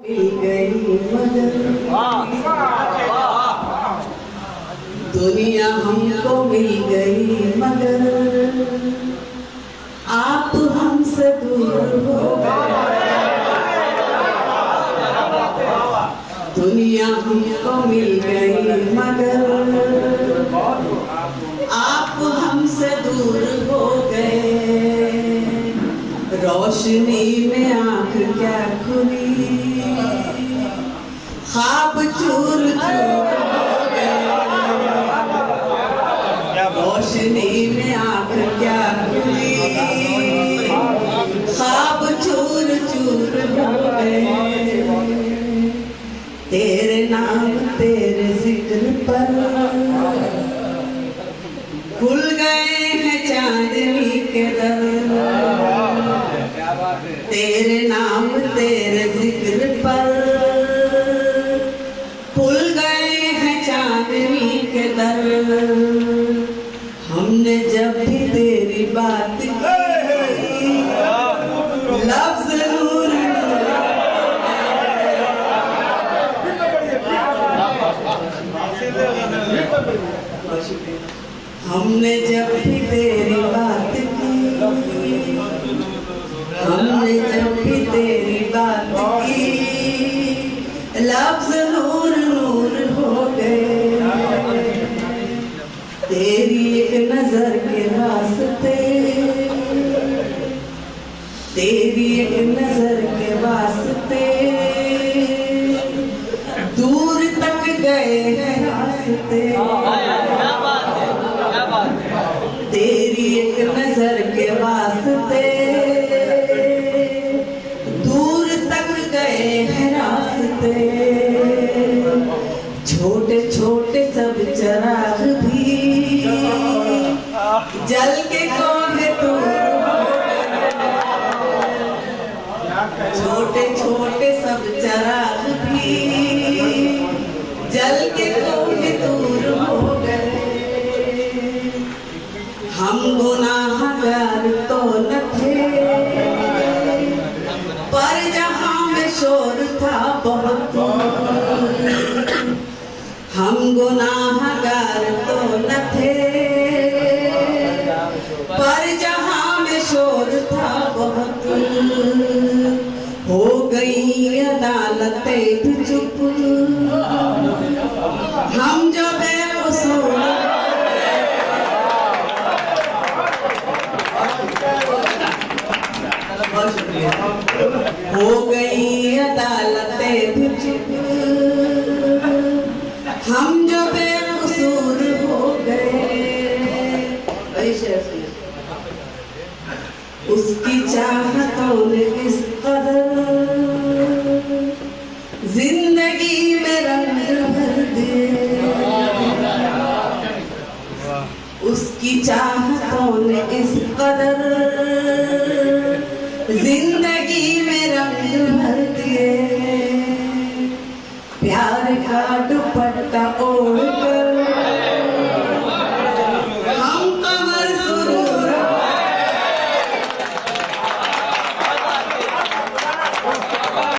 मिल गई मगर दुनिया हमको मिल गई मगर आप हमसे दूर हो गए। दुनिया हमको मिल गई मगर आप हमसे दूर हो गए। रोशनी में आंख क्या खुली, ख्वाब चूर चूर हो गए। रोशनी में आंख क्या खुली, ख्वाब चूर चूर हो गए। तेरे नाम तेरे जिक्र पर खुल गए हैं चांदनी के दर। तेरे नाम तेरे जिक्र पर खुल गए हैं चांदनी के दर। हमने जब भी तेरी बात की लफ्ज नूर, हमने जब भी तेरी बात की, हमने जब भी तेरी बात की लफ्ज नूर नूर हो गए। तेरी एक नजर के वास्ते, तेरी एक नजर के वास्ते दूर तक गए हैं रास्ते। तेरी एक नजर के वास्ते दूर तक गए हैं रास्ते। छोटे छोटे सब चराग भी जल के कोने दूर हो गए। छोटे छोटे सब चराग भी जल के कोने दूर हो गए। हम गुनाहगार तो न थे, पर जहां में शोर था बहुत। हम गुनाहगार तो न थे, पर जहां में शोर था बहुत। हो गई अदालतें भी चुप, हम जो बेकसूर। हो गई अदालतें भी चुप, हम जो बेकसूर हो गए। उसकी चाहतों ने किस कदर जिंदगी में रंग भर दिए। उसकी चाहतों ने इस कदर जिंदगी में रंग भर दिए।